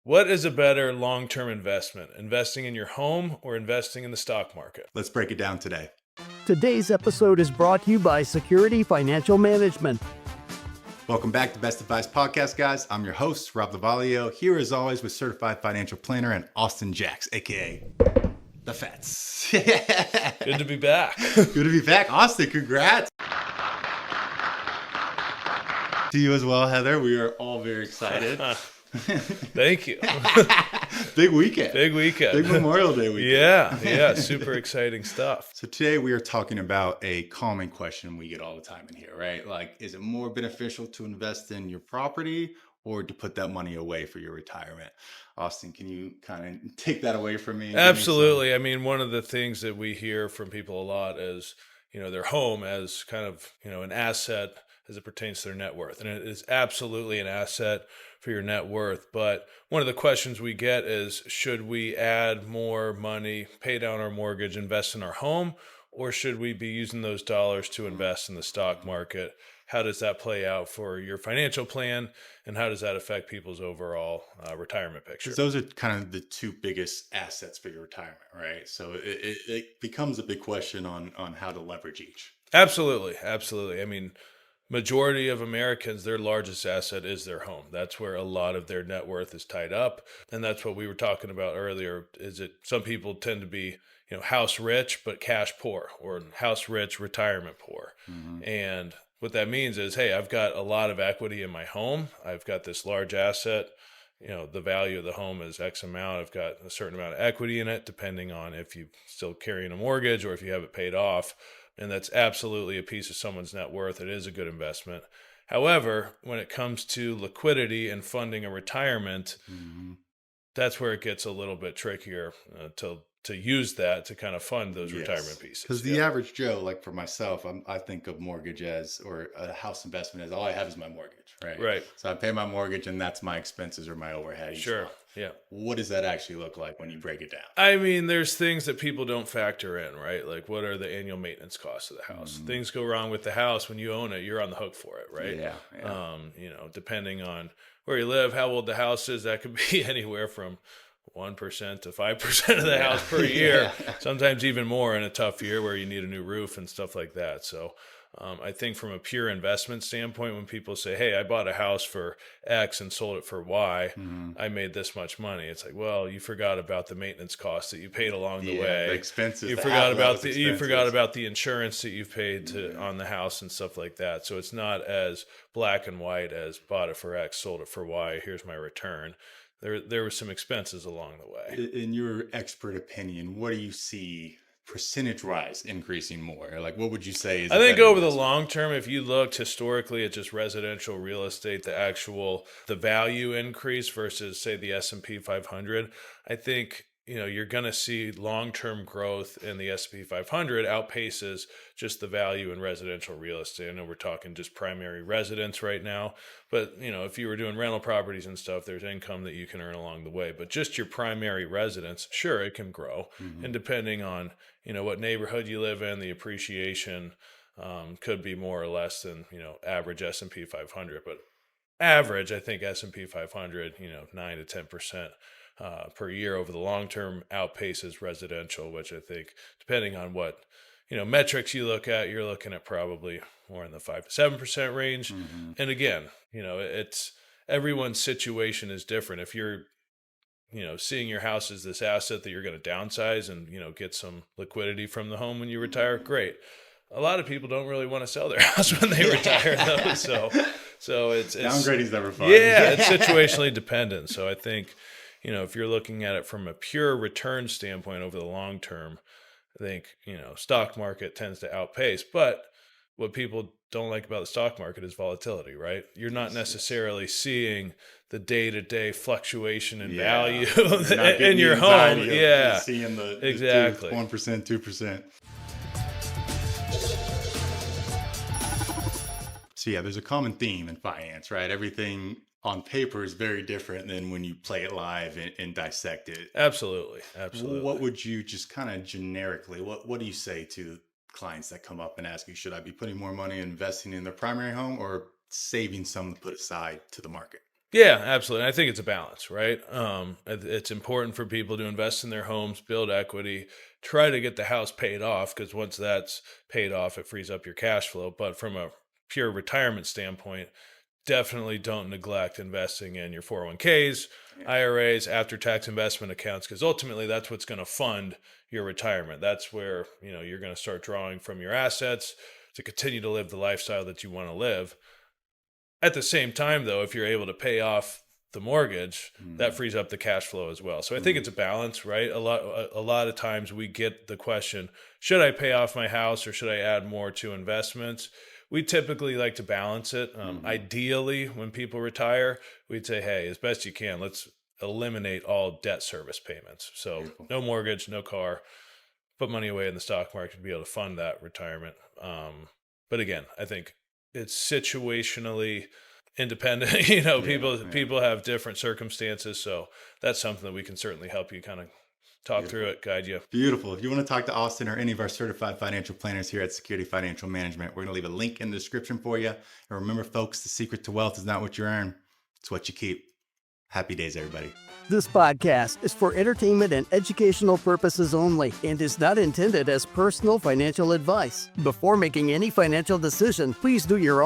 What is a better long-term investment? Investing in your home or investing in the stock market? Let's break it down today. Today's episode is brought to you by Security Financial Management. Welcome back to Best Advice Podcast, guys. I'm your host, Rob Lovaglio, here as always with certified financial planner and Austen Jacks, aka the Fats. Good to be back. Good to be back. Austin, congrats. To you as well, Heather. We are all very excited. Thank you. Big weekend. Big weekend. Big Memorial Day weekend. Yeah. Super exciting stuff. So today we are talking about a common question we get all the time in here, right? Like, is it more beneficial to invest in your property or to put that money away for your retirement? Austin, can you kind of take that away from me? Absolutely. I mean, one of the things that we hear from people a lot is, their home as kind of, an asset as it pertains to their net worth. And it is absolutely an asset for your net worth. But one of the questions we get is, should we add more money, pay down our mortgage, invest in our home, or should we be using those dollars to invest in the stock market? How does that play out for your financial plan, and how does that affect people's overall retirement picture? Those are kind of the two biggest assets for your retirement, right? So it becomes a big question on how to leverage each. Absolutely. I mean, majority of Americans, their largest asset is their home. That's where a lot of their net worth is tied up. And that's what we were talking about earlier, is that some people tend to be, house rich, but cash poor, or house rich, retirement poor. Mm-hmm. And what that means is, hey, I've got a lot of equity in my home. I've got this large asset. The value of the home is X amount. I've got a certain amount of equity in it, depending on if you're still carrying a mortgage or if you have it paid off. And that's absolutely a piece of someone's net worth. It is a good investment. However, when it comes to liquidity and funding a retirement, mm-hmm. that's where it gets a little bit trickier to use that to kind of fund those retirement pieces. Because the average Joe, like for myself, I think of mortgage or a house investment as all I have is my mortgage, right? Right. So I pay my mortgage and that's my expenses or my overhead. Sure. Yeah. What does that actually look like when you break it down? I mean, there's things that people don't factor in, right? Like, what are the annual maintenance costs of the house? Mm-hmm. Things go wrong with the house. When you own it, you're on the hook for it, right? Yeah. Depending on where you live, how old the house is, that could be anywhere from 1% to 5% of the house per year, sometimes even more in a tough year where you need a new roof and stuff like that. So I think from a pure investment standpoint, when people say, hey, I bought a house for X and sold it for Y, mm-hmm. I made this much money. It's like, well, you forgot about the maintenance costs that you paid along the way. The expenses. You forgot about the insurance that you've paid on the house and stuff like that. So it's not as black and white as bought it for X, sold it for Y, here's my return. There were some expenses along the way. In your expert opinion, what do you see percentage-wise increasing more? Like, what would you say is? I think over the long term, if you looked historically at just residential real estate, the value increase versus, say, the S&P 500, I think you're going to see long-term growth in the S&P 500 outpaces just the value in residential real estate. I know we're talking just primary residence right now, but if you were doing rental properties and stuff, there's income that you can earn along the way. But just your primary residence, sure, it can grow. Mm-hmm. And depending on, what neighborhood you live in, the appreciation could be more or less than, average S&P 500. But average, I think S&P 500, 9 to 10%. Per year over the long term outpaces residential, which I think, depending on what metrics you look at, you're looking at probably more in the 5 to 7% range. Mm-hmm. And again, it's everyone's situation is different. If you're seeing your house as this asset that you're going to downsize and get some liquidity from the home when you retire, great. A lot of people don't really want to sell their house when they retire, though. So it's downgrading's never fun. Yeah, it's situationally dependent. So I think, if you're looking at it from a pure return standpoint over the long term, I think, stock market tends to outpace. But what people don't like about the stock market is volatility, right? You're not necessarily seeing the day-to-day fluctuation in value in your home. Yeah, seeing the exactly 1%, 2%. So there's a common theme in finance, right? Everything on paper is very different than when you play it live and dissect it. Absolutely. What would you just kind of generically, what do you say to clients that come up and ask you, should I be putting more money investing in their primary home or saving some to put aside to the market? Yeah, absolutely. I think it's a balance, right? It's important for people to invest in their homes, build equity, try to get the house paid off, because once that's paid off, it frees up your cash flow. But from a pure retirement standpoint, definitely don't neglect investing in your 401ks, Yeah. IRAs, after tax investment accounts, because ultimately that's what's going to fund your retirement. That's where, you're going to start drawing from your assets to continue to live the lifestyle that you want to live. At the same time, though, if you're able to pay off the mortgage, that Mhm. frees up the cash flow as well. So I think Mhm. it's a balance, right? A lot of times we get the question, should I pay off my house or should I add more to investments? We typically like to balance it. Mhm. Ideally, when people retire, we'd say, hey, as best you can, let's eliminate all debt service payments. So Beautiful. no mortgage, no car, put money away in the stock market to be able to fund that retirement. But again, I think it's situationally independent. Yeah. Yeah. People have different circumstances, so that's something that we can certainly help you kind of talk through Beautiful. it, guide you. Beautiful. If you want to talk to Austin or any of our certified financial planners here at Security Financial Management, we're going to leave a link in the description for you. And remember, folks, the secret to wealth is not what you earn, it's what you keep. Happy days, everybody. This podcast is for entertainment and educational purposes only and is not intended as personal financial advice. Before making any financial decision, please do your own